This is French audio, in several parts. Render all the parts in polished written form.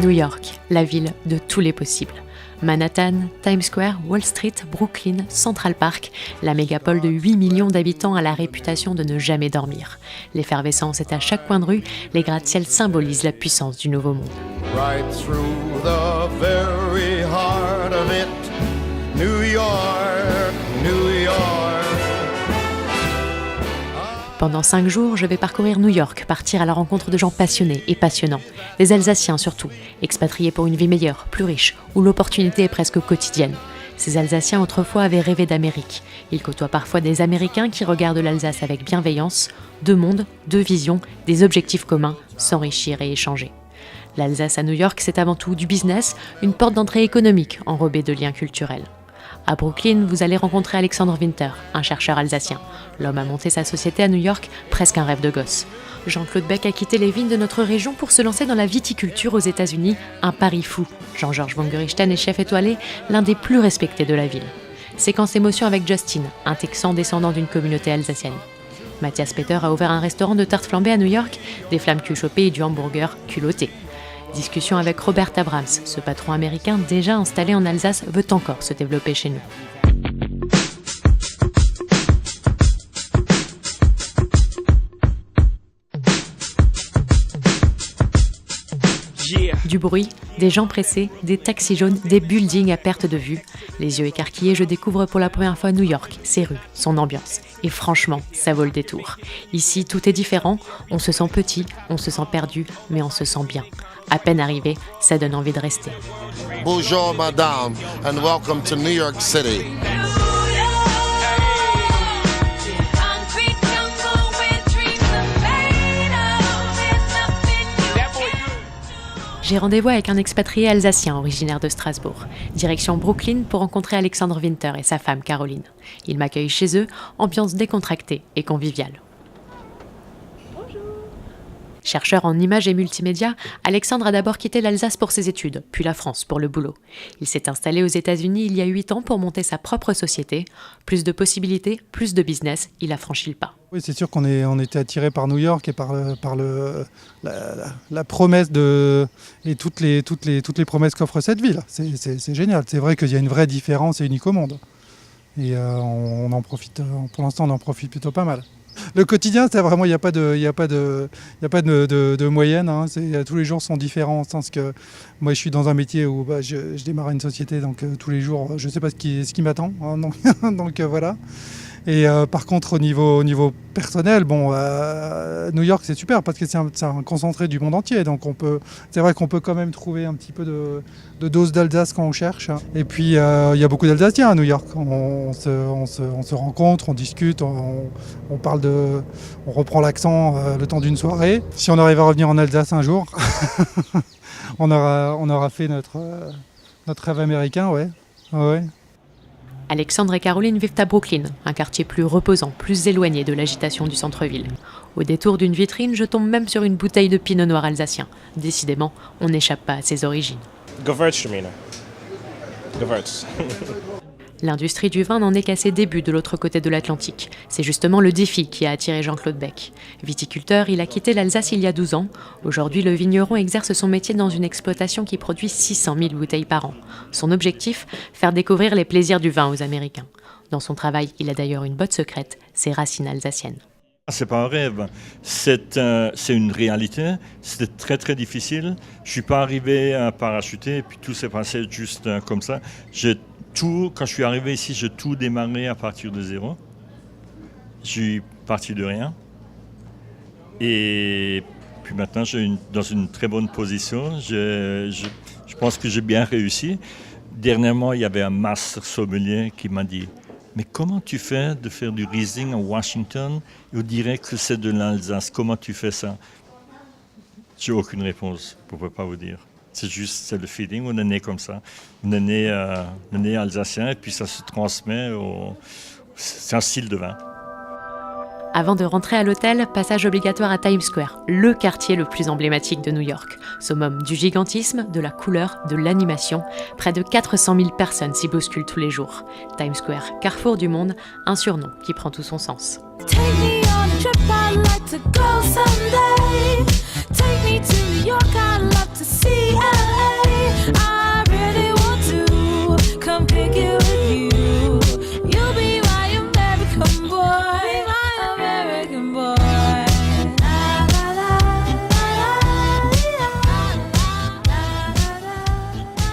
New York, la ville de tous les possibles. Manhattan, Times Square, Wall Street, Brooklyn, Central Park, la mégapole de 8 millions d'habitants a la réputation de ne jamais dormir. L'effervescence est à chaque coin de rue, les gratte-ciels symbolisent la puissance du Nouveau Monde. Right through the very heart of it, New York, New York. Pendant 5 jours, je vais parcourir New York, partir à la rencontre de gens passionnés et passionnants. Des Alsaciens surtout, expatriés pour une vie meilleure, plus riche, où l'opportunité est presque quotidienne. Ces Alsaciens autrefois avaient rêvé d'Amérique. Ils côtoient parfois des Américains qui regardent l'Alsace avec bienveillance. 2 mondes, 2 visions, des objectifs communs, s'enrichir et échanger. L'Alsace à New York, c'est avant tout du business, une porte d'entrée économique enrobée de liens culturels. À Brooklyn, vous allez rencontrer Alexandre Winter, un chercheur alsacien. L'homme a monté sa société à New York, presque un rêve de gosse. Jean-Claude Beck a quitté les vignes de notre région pour se lancer dans la viticulture aux États-Unis, un pari fou. Jean-Georges von Gerichten est chef étoilé, l'un des plus respectés de la ville. Séquence émotion avec Justin, un Texan descendant d'une communauté alsacienne. Matthias Peter a ouvert un restaurant de tartes flambées à New York, des flammes cul chopées et du hamburger culotté. Discussion avec Robert Abrams, ce patron américain déjà installé en Alsace veut encore se développer chez nous. Du bruit, des gens pressés, des taxis jaunes, des buildings à perte de vue. Les yeux écarquillés, je découvre pour la première fois New York, ses rues, son ambiance. Et franchement, ça vaut le détour. Ici, tout est différent. On se sent petit, on se sent perdu, mais on se sent bien. À peine arrivé, ça donne envie de rester. Bonjour madame, and welcome to New York City. J'ai rendez-vous avec un expatrié alsacien originaire de Strasbourg. Direction Brooklyn pour rencontrer Alexandre Winter et sa femme Caroline. Ils m'accueillent chez eux, ambiance décontractée et conviviale. Chercheur en images et multimédia, Alexandre a d'abord quitté l'Alsace pour ses études, puis la France pour le boulot. Il s'est installé aux États-Unis il y a 8 ans pour monter sa propre société. Plus de possibilités, plus de business, il a franchi le pas. Oui, c'est sûr on était attiré par New York et par la promesse et toutes les promesses qu'offre cette ville. C'est génial. C'est vrai qu'il y a une vraie différence et unique au monde. Et on en profite. Pour l'instant, on en profite plutôt pas mal. Le quotidien, c'est vraiment, il n'y a pas de moyenne. Hein. Tous les jours sont différents. En sens que moi, je suis dans un métier où je démarre une société, donc tous les jours, je ne sais pas ce qui m'attend. Hein, donc voilà. Et par contre, au niveau personnel, New York, c'est super parce que c'est un concentré du monde entier. Donc c'est vrai qu'on peut quand même trouver un petit peu de dose d'Alsace quand on cherche. Et puis, il y a beaucoup d'Alsaciens à New York. On se rencontre, on discute, on reprend l'accent le temps d'une soirée. Si on arrive à revenir en Alsace un jour, on aura fait notre rêve américain, ouais. Alexandre et Caroline vivent à Brooklyn, un quartier plus reposant, plus éloigné de l'agitation du centre-ville. Au détour d'une vitrine, je tombe même sur une bouteille de pinot noir alsacien. Décidément, on n'échappe pas à ses origines. Gewürztraminer. Gewürz. L'industrie du vin n'en est qu'à ses débuts de l'autre côté de l'Atlantique. C'est justement le défi qui a attiré Jean-Claude Beck. Viticulteur, il a quitté l'Alsace il y a 12 ans. Aujourd'hui, le vigneron exerce son métier dans une exploitation qui produit 600 000 bouteilles par an. Son objectif, faire découvrir les plaisirs du vin aux Américains. Dans son travail, il a d'ailleurs une botte secrète, ses racines alsaciennes. C'est pas un rêve, c'est une réalité, c'était très très difficile. Je suis pas arrivé à parachuter et puis tout s'est passé juste comme ça. Quand je suis arrivé ici, j'ai tout démarré à partir de zéro. Je suis parti de rien. Et puis maintenant, dans une très bonne position. Je pense que j'ai bien réussi. Dernièrement, il y avait un master sommelier qui m'a dit « Mais comment tu fais de faire du Riesling à Washington et on dirait que c'est de l'Alsace? Comment tu fais ça ?» J'ai aucune réponse, je ne peux pas vous dire. C'est le feeling, on est né comme ça. On est né alsacien et puis ça se transmet c'est un style de vin. Avant de rentrer à l'hôtel, passage obligatoire à Times Square, le quartier le plus emblématique de New York. Summum du gigantisme, de la couleur, de l'animation. Près de 400 000 personnes s'y bousculent tous les jours. Times Square, carrefour du monde, un surnom qui prend tout son sens. Take me on a trip, I'd like to go someday. Take me to New York, I'd love to see LA.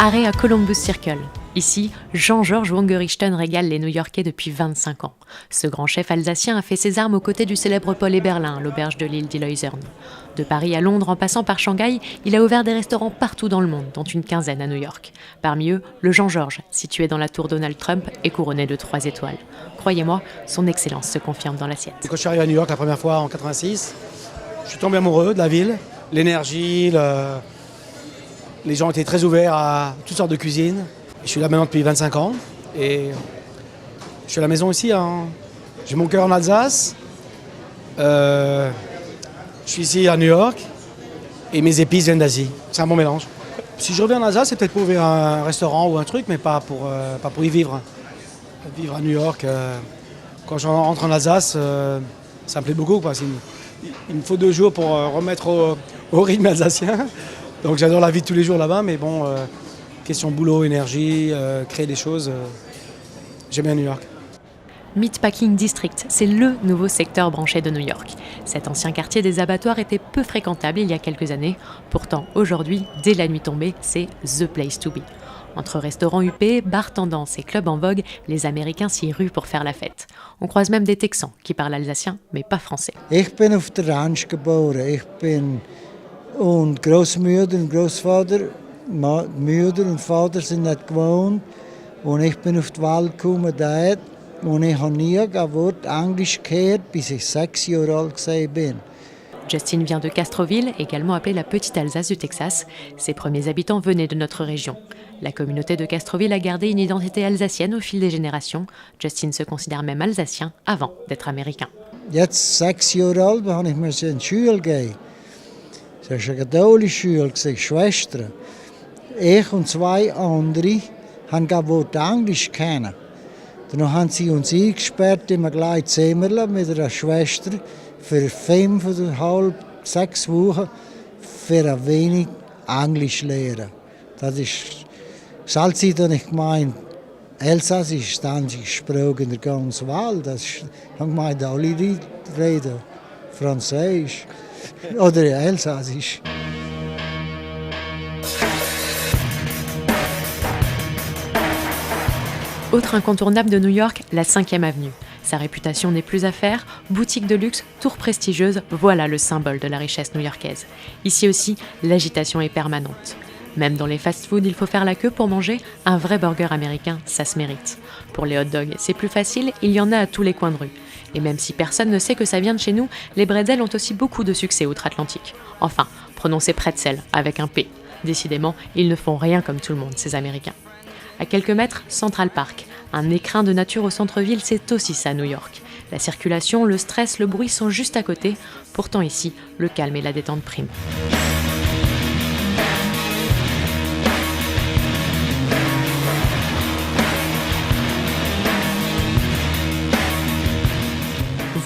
Arrêt à Columbus Circle. Ici, Jean-Georges Wangerichten régale les New-Yorkais depuis 25 ans. Ce grand chef alsacien a fait ses armes aux côtés du célèbre Paul Eberlin à l'auberge de l'île d'Iloisern. De Paris à Londres en passant par Shanghai, il a ouvert des restaurants partout dans le monde, dont une quinzaine à New York. Parmi eux, le Jean-Georges, situé dans la tour Donald Trump et couronné de 3 étoiles. Croyez-moi, son excellence se confirme dans l'assiette. Quand je suis arrivé à New York la première fois en 86, je suis tombé amoureux de la ville, l'énergie, les gens étaient très ouverts à toutes sortes de cuisines. Je suis là maintenant depuis 25 ans et je suis à la maison ici. J'ai mon cœur en Alsace, je suis ici à New York et mes épices viennent d'Asie. C'est un bon mélange. Si je reviens en Alsace, c'est peut-être pour ouvrir un restaurant ou un truc, mais pas pour y vivre. Vivre à New York, quand je rentre en Alsace, ça me plaît beaucoup. Il me faut 2 jours pour remettre au rythme alsacien. Donc j'adore la vie de tous les jours là-bas, mais bon, question boulot, énergie, créer des choses, j'aime bien New York. Meatpacking District, c'est le nouveau secteur branché de New York. Cet ancien quartier des abattoirs était peu fréquentable il y a quelques années. Pourtant, aujourd'hui, dès la nuit tombée, c'est the place to be. Entre restaurants huppés, bars tendance et clubs en vogue, les Américains s'y ruent pour faire la fête. On croise même des Texans qui parlent alsacien, mais pas français. Ich bin auf der Ranch geboren. Und Großmutter und Großvater, Mutter und Vater sind nicht gewohnt. Und ich bin auf die Welt gekommen dort. Und ich habe nie ein Wort Englisch gehört, bis ich 6 Jahre alt war. Justin vient de Castroville, également appelée la Petite Alsace du Texas. Ses premiers habitants venaient de notre région. La communauté de Castroville a gardé une identité alsacienne au fil des générations. Justin se considère même alsacien avant d'être américain. Jetzt 6 Jahre alt, habe ich mir in die Schule gegeben. Es war eine katholische Schule, Schwestern. Ich und 2 andere haben kein Wort Englisch kennen. Dann haben sie uns eingesperrt in einem kleinen Zimmer mit einer Schwester für 5,5, 6 Wochen für ein wenig Englisch lernen. Das ist Salzit, habe ich gemeint, Elsass ist die einzige Sprache in der ganzen Welt. Das ist, ich habe gemeint, alle reden Französisch oder Elsassisch. Autre incontournable de New York, la 5e avenue. Sa réputation n'est plus à faire, boutique de luxe, tour prestigieuse, voilà le symbole de la richesse new-yorkaise. Ici aussi, l'agitation est permanente. Même dans les fast-foods, il faut faire la queue pour manger. Un vrai burger américain, ça se mérite. Pour les hot dogs, c'est plus facile, il y en a à tous les coins de rue. Et même si personne ne sait que ça vient de chez nous, les bretzels ont aussi beaucoup de succès outre-Atlantique. Enfin, prenons ces pretzels avec un P. Décidément, ils ne font rien comme tout le monde, ces Américains. À quelques mètres, Central Park. Un écrin de nature au centre-ville, c'est aussi ça, New York. La circulation, le stress, le bruit sont juste à côté. Pourtant ici, le calme et la détente priment.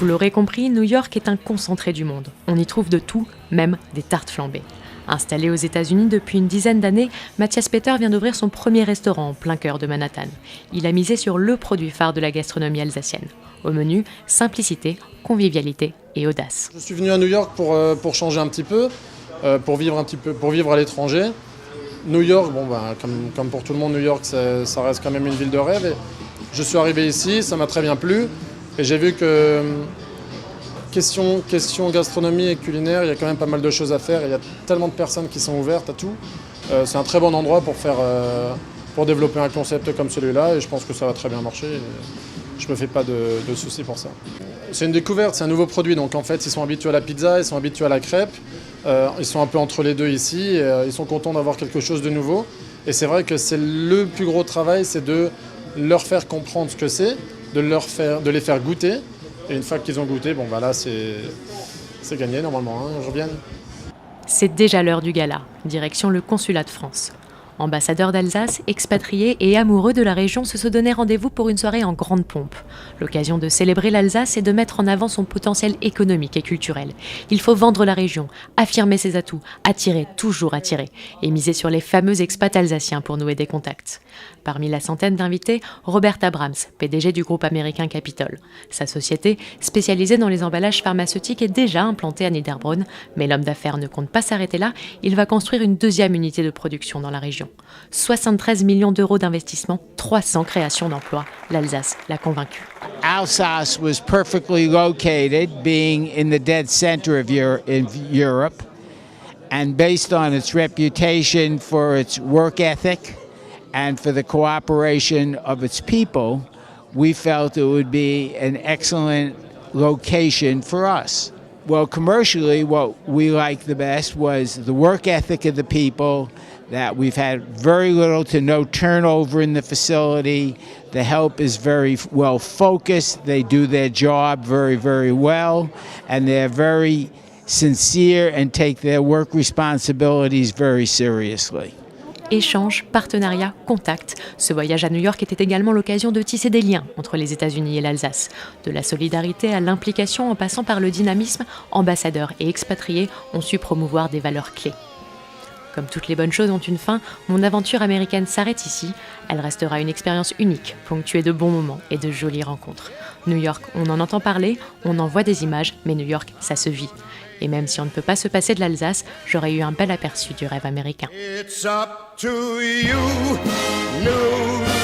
Vous l'aurez compris, New York est un concentré du monde. On y trouve de tout, même des tartes flambées. Installé aux États-Unis depuis une dizaine d'années, Matthias Peter vient d'ouvrir son premier restaurant en plein cœur de Manhattan. Il a misé sur le produit phare de la gastronomie alsacienne. Au menu, simplicité, convivialité et audace. Je suis venu à New York pour changer un petit peu, pour vivre à l'étranger. New York, comme pour tout le monde, New York, ça reste quand même une ville de rêve. Et je suis arrivé ici, ça m'a très bien plu, et j'ai vu que question gastronomie et culinaire, il y a quand même pas mal de choses à faire. Il y a tellement de personnes qui sont ouvertes à tout. C'est un très bon endroit pour développer un concept comme celui-là, et je pense que ça va très bien marcher. Je ne me fais pas de soucis pour ça. C'est une découverte, c'est un nouveau produit. Donc en fait, ils sont habitués à la pizza, ils sont habitués à la crêpe. Ils sont un peu entre les deux ici. Et, ils sont contents d'avoir quelque chose de nouveau. Et c'est vrai que c'est le plus gros travail, c'est de leur faire comprendre ce que c'est, de les faire goûter. Et une fois qu'ils ont goûté, là c'est gagné normalement, ils reviennent. C'est déjà l'heure du gala, direction le consulat de France. Ambassadeurs d'Alsace, expatriés et amoureux de la région se donnaient rendez-vous pour une soirée en grande pompe. L'occasion de célébrer l'Alsace et de mettre en avant son potentiel économique et culturel. Il faut vendre la région, affirmer ses atouts, attirer, toujours attirer, et miser sur les fameux expats alsaciens pour nouer des contacts. Parmi la centaine d'invités, Robert Abrams, PDG du groupe américain Capitol. Sa société, spécialisée dans les emballages pharmaceutiques, est déjà implantée à Niederbronn, mais l'homme d'affaires ne compte pas s'arrêter là, il va construire une deuxième unité de production dans la région. millions. 73 millions d'euros d'investissement, 300 créations d'emplois. L'Alsace l'a convaincu. Alsace was perfectly located, being in the dead center of Europe, and based on its reputation for its work ethic and for the cooperation of its people, we felt it would be an excellent location for us. Well, commercially, what we liked the best was the work ethic of the people, that we've had very little to no turnover in the facility. The help is very well focused. They do their job very, very well, and they're very sincere and take their work responsibilities very seriously. Échanges, partenariats, contacts. Ce voyage à New York était également l'occasion de tisser des liens entre les États-Unis et l'Alsace. De la solidarité à l'implication en passant par le dynamisme, ambassadeurs et expatriés ont su promouvoir des valeurs clés. Comme toutes les bonnes choses ont une fin, mon aventure américaine s'arrête ici. Elle restera une expérience unique, ponctuée de bons moments et de jolies rencontres. New York, on en entend parler, on en voit des images, mais New York, ça se vit. Et même si on ne peut pas se passer de l'Alsace, j'aurais eu un bel aperçu du rêve américain. It's up to you, New